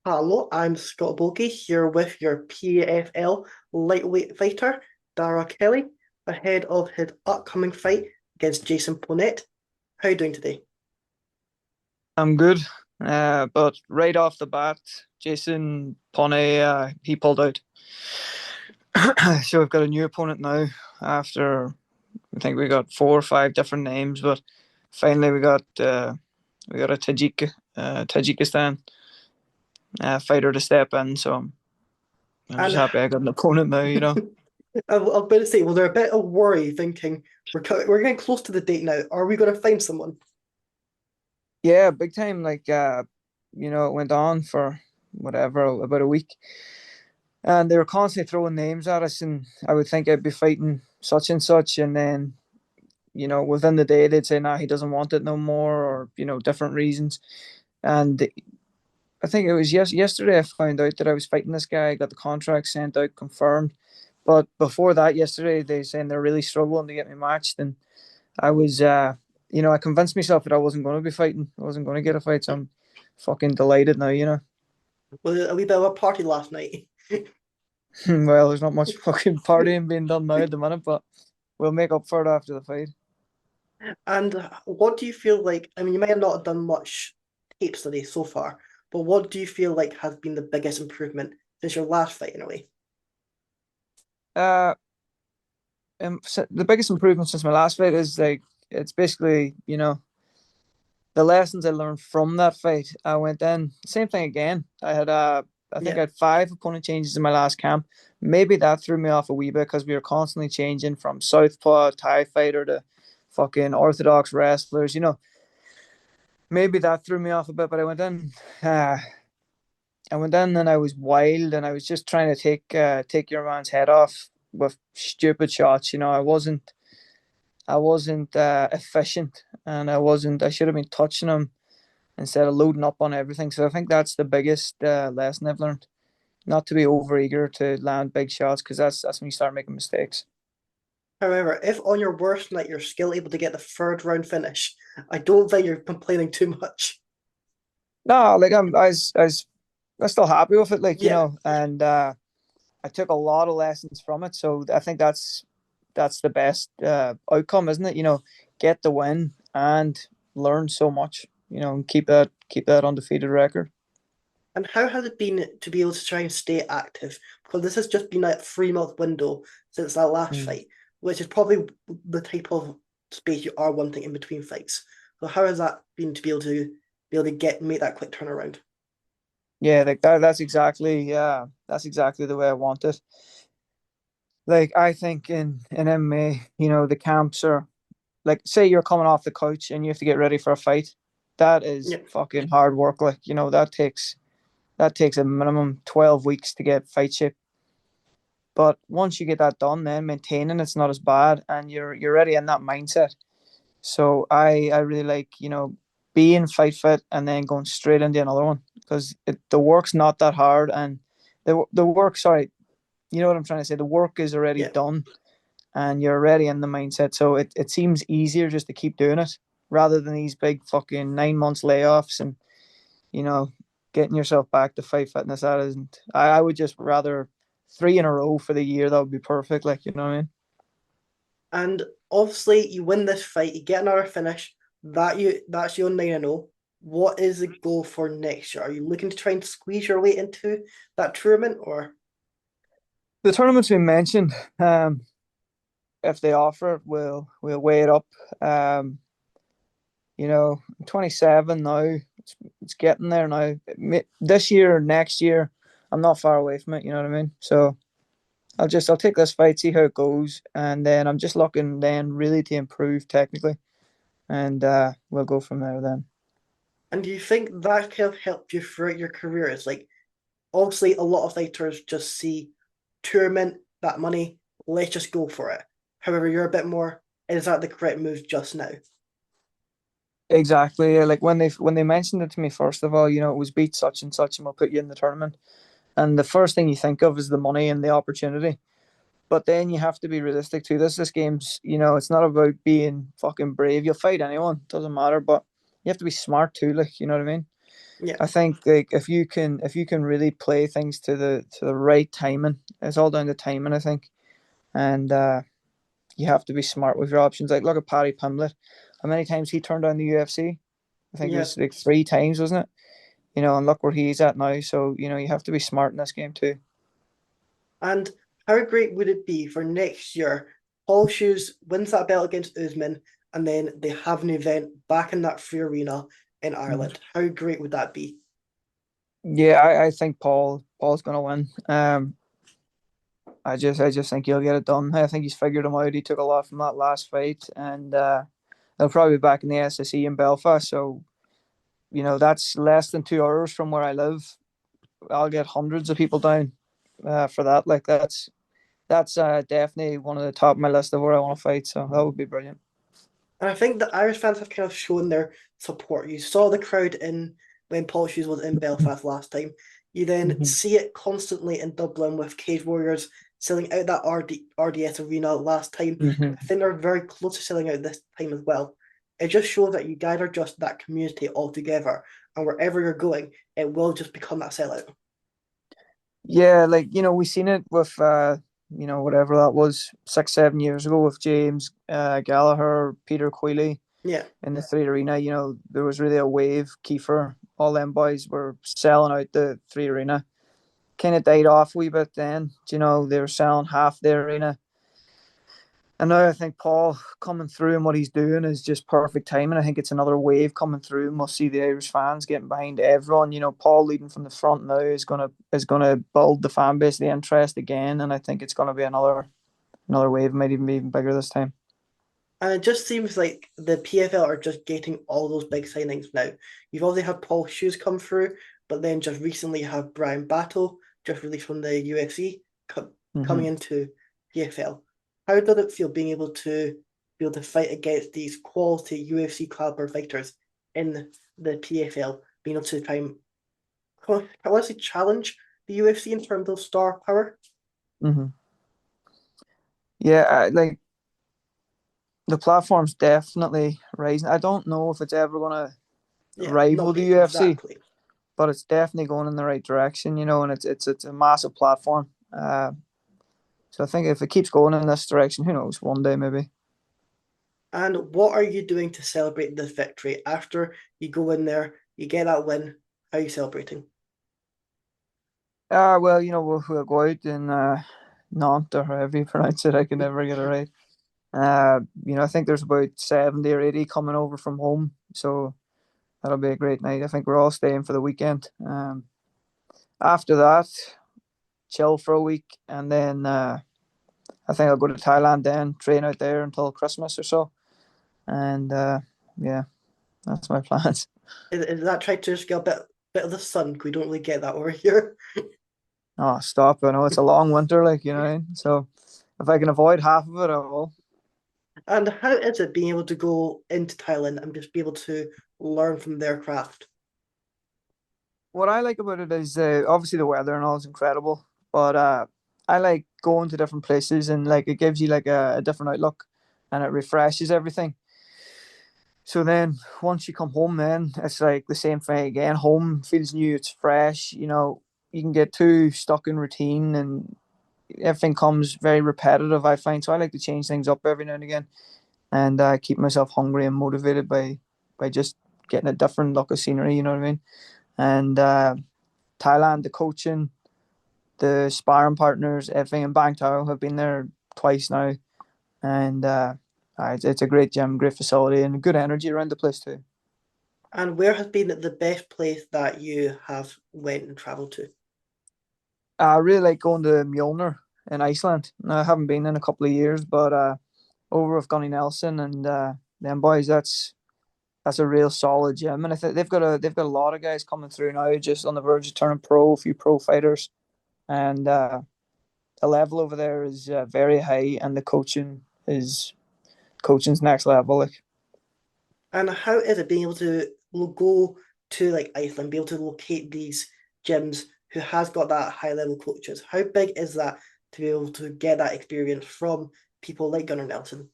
Hello, I'm Scott Bulky here with your PFL lightweight fighter, Darragh Kelly, ahead of his upcoming fight against Jason Ponette. How are you doing today? I'm good. But right off the bat, Jason Poney, he pulled out. So we've got a new opponent now after I think we got four or five different names, but finally we got a Tajikistan fighter to step in. So I'm just And happy I got an opponent now, you know. I was about to say, was there a bit of worry thinking we're getting close to the date now? Are we going to find someone? Yeah, big time. It went on for whatever, about a week. And they were constantly throwing names at us, and I would think I'd be fighting such and such, and then within the day they'd say, "Nah, he doesn't want it no more," or different reasons. And I think it was yesterday I found out that I was fighting this guy. I got the contract sent out, confirmed. But before that, yesterday they saying they're really struggling to get me matched, and I was, I convinced myself that I wasn't going to be fighting. I wasn't going to get a fight, so I'm fucking delighted now. Was it a wee bit of a party last night? Well, there's not much fucking partying being done now at the minute, but we'll make up for it after the fight. And what do you feel like? I mean, you may have not done much tape study so far, but what do you feel like has been the biggest improvement since your last fight in a way? Uh, the biggest improvement since my last fight is like it's basically the lessons I learned from that fight. I went in same thing again. I think I Yeah. had five opponent changes in my last camp. Maybe that threw me off a wee bit because we were constantly changing from southpaw Thai fighter to fucking orthodox wrestlers. Maybe that threw me off a bit. But uh, I went in and I was wild and I was just trying to take your man's head off with stupid shots. I wasn't efficient, and I should have been touching him instead of loading up on everything. So I think that's the biggest lesson I've learned. Not to be overeager to land big shots, because that's when you start making mistakes. However, if on your worst night you're still able to get the third round finish, I don't think you're complaining too much. No, like I'm still happy with it, Yeah, and I took a lot of lessons from it. So I think that's the best outcome, isn't it? Get the win and learn so much. And keep that undefeated record. and how has it been to be able to try and stay active? Because this has just been a 3 month window since that last Mm. fight, which is probably the type of space you are wanting in between fights. So how has that been to be able to get make that quick turnaround? Yeah, like that's exactly the way I want it. Like I think in MMA, the camps are like, say you're coming off the couch and you have to get ready for a fight. That is Yeah, fucking hard work. That takes a minimum 12 weeks to get fight shape. But once you get that done, then maintaining it's not as bad, and you're already in that mindset. So I really like being fight fit and then going straight into another one, because the work's not that hard, and the work, sorry, you know what I'm trying to say. The work is already yeah. done, and you're already in the mindset. So it seems easier just to keep doing it rather than these big fucking 9 months layoffs and you know getting yourself back to fight fitness. That isn't. I would just rather three in a row for the year. That would be perfect. Like, you know what I mean? And obviously, you win this fight, you get another finish. That's your 9-0. What is the goal for next year? Are you looking to try and squeeze your way into that tournament, or The tournaments we mentioned, if they offer it, we'll weigh it up. Um, 27 now. It's getting there now. This year or next year, I'm not far away from it. You know what I mean? So I'll take this fight, see how it goes, and then I'm just looking then really to improve technically, and we'll go from there then. and do you think that can help you throughout your career? It's like obviously a lot of fighters just see tournament, that money, let's just go for it. However, you're a bit more, is that the correct move just now? Exactly. Yeah, like when they mentioned it to me, first of all, it was beat such and such, and we'll put you in the tournament. And the first thing you think of is the money and the opportunity. But then you have to be realistic too. This game's, it's not about being fucking brave. You'll fight anyone, doesn't matter. But you have to be smart too. Like, you know what I mean? Yeah. I think like if you can really play things to the right timing, it's all down to timing. I think, and you have to be smart with your options. Like look at Paddy Pimblett. How many times he turned down the UFC? I think it Yeah. was like 3 times, wasn't it? And look where he's at now. So you have to be smart in this game too. And how great would it be for next year? Paul Shoes wins that belt against Usman, and then they have an event back in that free arena in Mhm. Ireland. How great would that be? Yeah, I think Paul's gonna win. I just think he'll get it done. I think he's figured him out. He took a lot from that last fight, and they'll probably be back in the SSE in Belfast. So that's less than 2 hours from where I live. I'll get hundreds of people down for that. Like that's definitely one of the top of my list of where I want to fight. So that would be brilliant. And I think the Irish fans have kind of shown their support. You saw the crowd in when Paul Shoes was in Belfast last time. You then Mm-hmm. see it constantly in Dublin with Cage Warriors selling out that RDS arena last time. I Mm-hmm. think they're very close to selling out this time as well. It just shows that you guys are just that community altogether, and wherever you're going, it will just become that sellout. Yeah, like we seen it with whatever that was 6 7 years ago with James Gallagher, Peter Queally Yeah. in the three arena. There was really a wave. Kiefer, all them boys were selling out the three arena. Kind of died off a wee bit then. They were selling half the arena. And now I think Paul coming through and what he's doing is just perfect timing. I think it's another wave coming through, and we'll see the Irish fans getting behind everyone. Paul leading from the front now is gonna build the fan base, the interest again, and I think it's gonna be another wave, might even be even bigger this time. And it just seems like the PFL are just getting all those big signings now. You've already had Paul Shoes come through, but then just recently you have Brian Battle, just released from the UFC, coming Mm-hmm. into PFL. How does it feel being able to fight against these quality UFC caliber fighters in the PFL, being able to try and I want to say challenge the UFC in terms of star power? Mm-hmm. Yeah, like the platform's definitely rising. I don't know if it's ever gonna Yeah, rival no, the UFC, exactly. but it's definitely going in the right direction. And it's a massive platform. So I think if it keeps going in this direction, who knows? One day maybe. And what are you doing to celebrate this victory after you go in there, you get that win? How are you celebrating? Well, we'll go out in Nantes or however you pronounce it. I can never get it right. I think there's about 70 or 80 coming over from home, so that'll be a great night. I think we're all staying for the weekend. After that, chill for a week, and then I think I'll go to Thailand then, train out there until Christmas or so, and yeah, that's my plans. Is that trying to just get a bit of the sun? We don't really get that over here. Oh, stop! I know it's a long winter, like so if I can avoid half of it, I will. And how is it being able to go into Thailand and just be able to learn from their craft? What I like about it is obviously the weather and all is incredible, but I like going to different places and like it gives you like a different outlook, and it refreshes everything. So then once you come home, then it's like the same thing again. Home feels new, it's fresh. You can get too stuck in routine and everything comes very repetitive. I find so I like to change things up every now and again, and keep myself hungry and motivated by just getting a different look of scenery. You know what I mean? And Thailand, the coaching, the sparring partners, everything in Bangtao have been there twice now, and it's a great gym, great facility, and good energy around the place too. And where has been the best place that you have went and traveled to? I really like going to Mjolnir in Iceland. I haven't been in a couple of years, but over with Gunny Nelson and them boys, that's a real solid gym, and I think they've got a lot of guys coming through now, just on the verge of turning pro, a few pro fighters, and the level over there is very high, and the coaching's next level. Like, And how is it being able to go to like Iceland, be able to locate these gyms who has got that high level coaches? How big is that to be able to get that experience from people like Gunnar Nelson?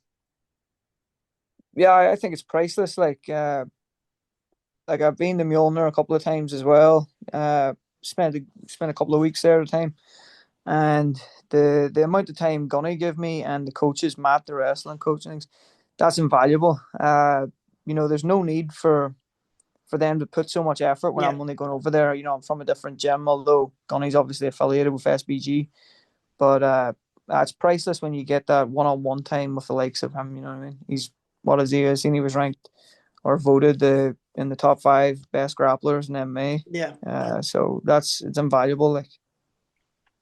yeah, I think it's priceless. Like, like I've been to Mjolnir a couple of times as well. Spent a couple of weeks there at a time, and the amount of time Gunny give me and the coaches, Matt, the wrestling coach, and things, that's invaluable. There's no need for them to put so much effort when Yeah, I'm only going over there. I'm from a different gym, although Gunny's obviously affiliated with SBG, but it's priceless when you get that one-on-one time with the likes of him. You know what I mean? He's what is he? I seen he was ranked or voted in the top 5 best grapplers in MMA. yeah. So it's invaluable. Like,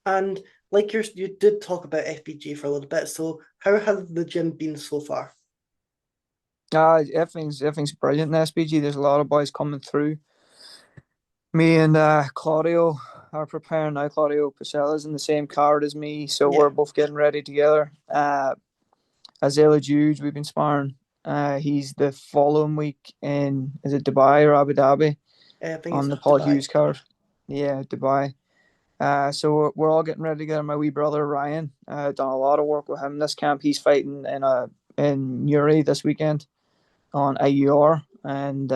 And like you did talk about FBG for a little bit. So how has the gym been so far? everything's brilliant in SBG. There's a lot of boys coming through. Me and Claudio are preparing now. Claudio Pacella's in the same card as me, so Yeah, we're both getting ready together. Azela Juge, we've been sparring. He's the following week in, is it Dubai or Abu Dhabi, I think on it's the Paul Dubai. Hughes card. Yeah, Dubai. So we're all getting ready together. My wee brother Ryan, done a lot of work with him this camp. He's fighting in Newry this weekend on AUR, and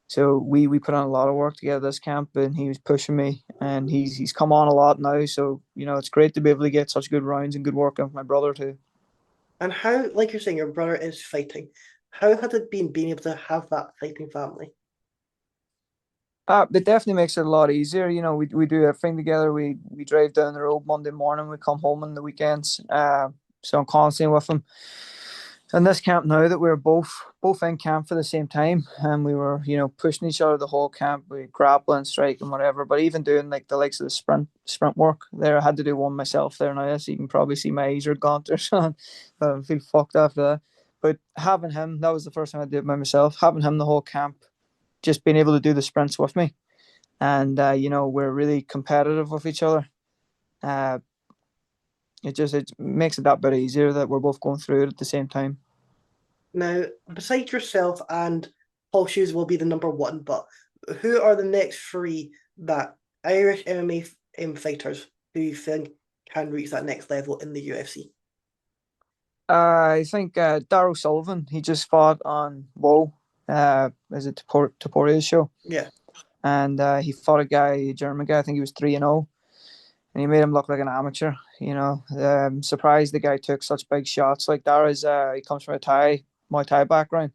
so we put on a lot of work together this camp, and he was pushing me, and he's come on a lot now. So it's great to be able to get such good rounds and good work with my brother too. And how, like you're saying, your brother is fighting. How has it been being able to have that fighting family? It definitely makes it a lot easier. We do everything together. We drive down the road Monday morning. We come home on the weekends. So I'm constantly with him. And this camp now that we're both in camp for the same time, and we were pushing each other the whole camp. We grappling, striking, whatever. But even doing like the likes of the sprint work there, I had to do one myself there now. So you can probably see my eyes are gaunt or something. I feel fucked after that. But having him, that was the first time I did it by myself. Having him the whole camp, just being able to do the sprints with me, and we're really competitive with each other. Uh, it makes it that bit easier that we're both going through it at the same time. Now, besides yourself and Paul Shoes will be the number one, but who are the next three that Irish MMA fighters who you think can reach that next level in the UFC? I think Darragh Sullivan, he just fought on Whoa, is it Toporia's show, Yeah, and he fought a German guy. I think he was 3-0, and he made him look like an amateur. Surprised the guy took such big shots. Like Darragh's, he comes from a Muay Thai background.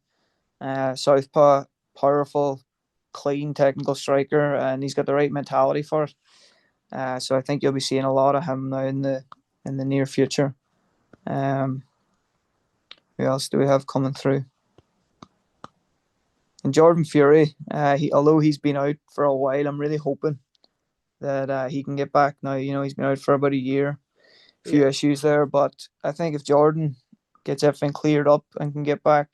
Southpaw, powerful, clean, technical striker, and he's got the right mentality for it. So I think you'll be seeing a lot of him now in the near future. Um, who else do we have coming through? And Jordan Fury, although he's been out for a while, I'm really hoping that he can get back now. He's been out for about a year, a few yeah. issues there, but I think if Jordan gets everything cleared up and can get back,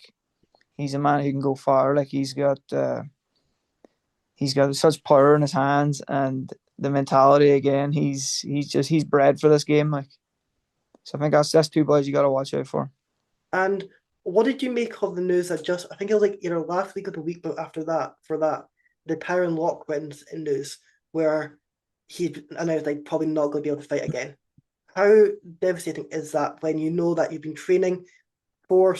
he's a man who can go far. Like he's got such power in his hands and the mentality again. He's bred for this game. Like, so I think that's two boys you got to watch out for. And what did you make of the news that just, I think it was like either last week or the week after that, for that, the Tyron Lock wins in news where he announced like probably not going to be able to fight again. How devastating is that when you know that you've been training for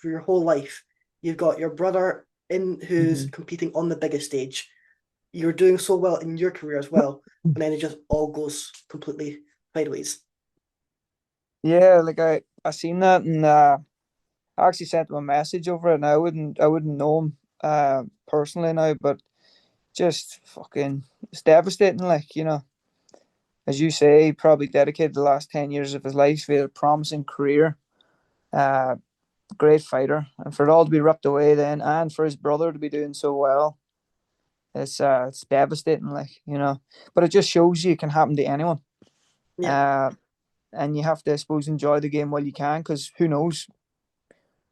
your whole life? You've got your brother in who's Mm-hmm. competing on the biggest stage. You're doing so well in your career as well, and then it just all goes completely sideways. Yeah, like I seen that, and I actually sent him a message over it, and I wouldn't know him personally now, but just fucking it's devastating. Like, as you say, he probably dedicated the last 10 years of his life to a promising career. Uh, Great fighter, and for it all to be ripped away then, and for his brother to be doing so well, it's devastating. Like, but it just shows you it can happen to anyone. Yeah. Uh, and you have to, I suppose, enjoy the game while you can, because who knows,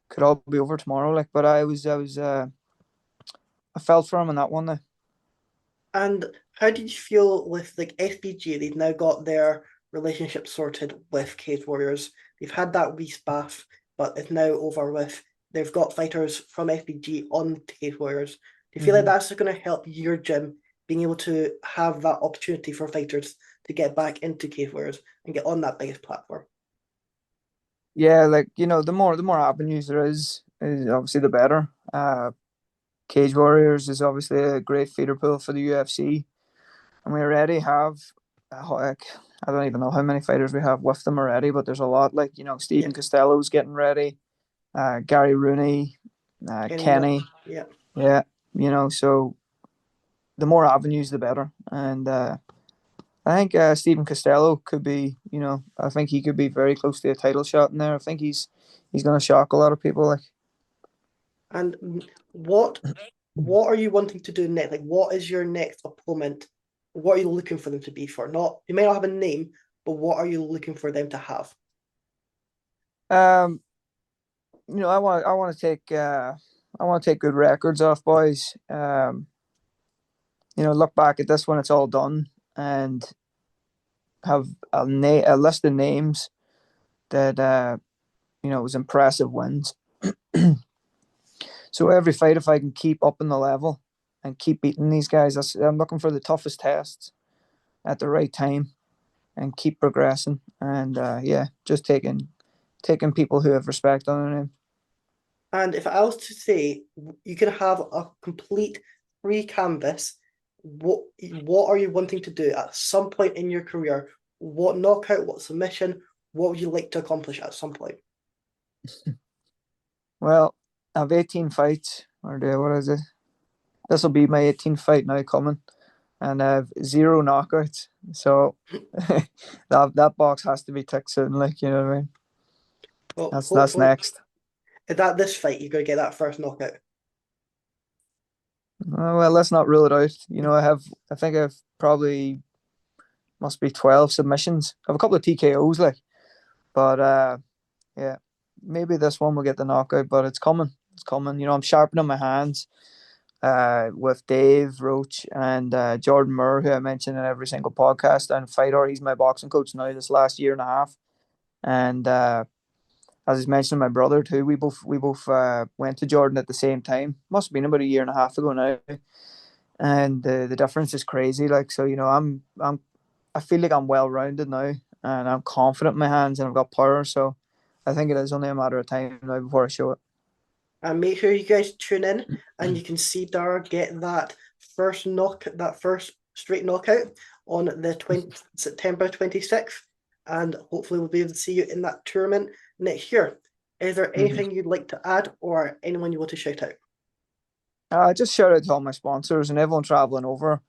could all be over tomorrow. Like, but I felt for him on that one. Now. And how did you feel with like SBG? They've now got their relationship sorted with Cage Warriors. They've had that wee spaff, but it's now over with. They've got fighters from SBG on Cage Warriors. Do you feel like Mm-hmm. that's going to help your gym being able to have that opportunity for fighters to get back into Cage Warriors and get on that biggest platform? Yeah, like the more avenues there is obviously the better. Cage Warriors is obviously a great feeder pool for the UFC, and we already have like I don't even know how many fighters we have with them already, but there's a lot. Like Yeah, Stephen Costello's getting ready, Gary Rooney, Kenny Miller. Kenny, Yeah. yeah, so the more avenues, the better. And I think Stephen Costello could be, I think he could be very close to a title shot in there. I think he's going to shock a lot of people. Like, And what are you wanting to do next? Like, what is your next opponent? What are you looking for them to be for? Not you may not have a name, but what are you looking for them to have? um, I want to take good records off boys. Look back at this when it's all done and have a list of names that was impressive wins. So every fight, if I can keep up in the level and keep beating these guys, I'm looking for the toughest tests at the right time and keep progressing. And yeah, just taking people who have respect on their name. And if I was to say you could have a complete free canvas, what are you wanting to do at some point in your career? What knockout, what submission, what would you like to accomplish at some point? Well, I have 18 fights, what is it? This will be my 18th fight now coming, and I have zero knockouts. So that box has to be ticked soon. Like you know what I mean? Well, That's hopefully, next. is that this fight you're going to get that first knockout? Well, let's not rule it out. I think I've probably must be 12 submissions. I have a couple of TKOs, like, but yeah, maybe this one will get the knockout, but it's coming. It's coming. I'm sharpening my hands with Dave Roach and Jordan Murr, who I mention in every single podcast, and Fighter. He's my boxing coach now this last year and a half. And as he's mentioned, my brother too. We both went to Jordan at the same time. Must have been about a year and a half ago now. And the difference is crazy. Like so, I feel like I'm well rounded now, and I'm confident in my hands, and I've got power. So I think it is only a matter of time now before I show it. And make sure you guys tune in and you can see Darragh get that first straight knockout on the September 26th. And hopefully we'll be able to see you in that tournament next year. Is there Mm-hmm. anything you'd like to add or anyone you want to shout out? Just shout out to all my sponsors and everyone traveling over,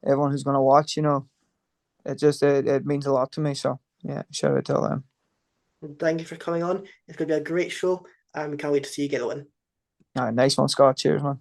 everyone who's going to watch. It means a lot to me. So yeah, shout out to all them. And thank you for coming on. It's going to be a great show and we can't wait to see you get the win. All right, nice one, Scott. Cheers, man.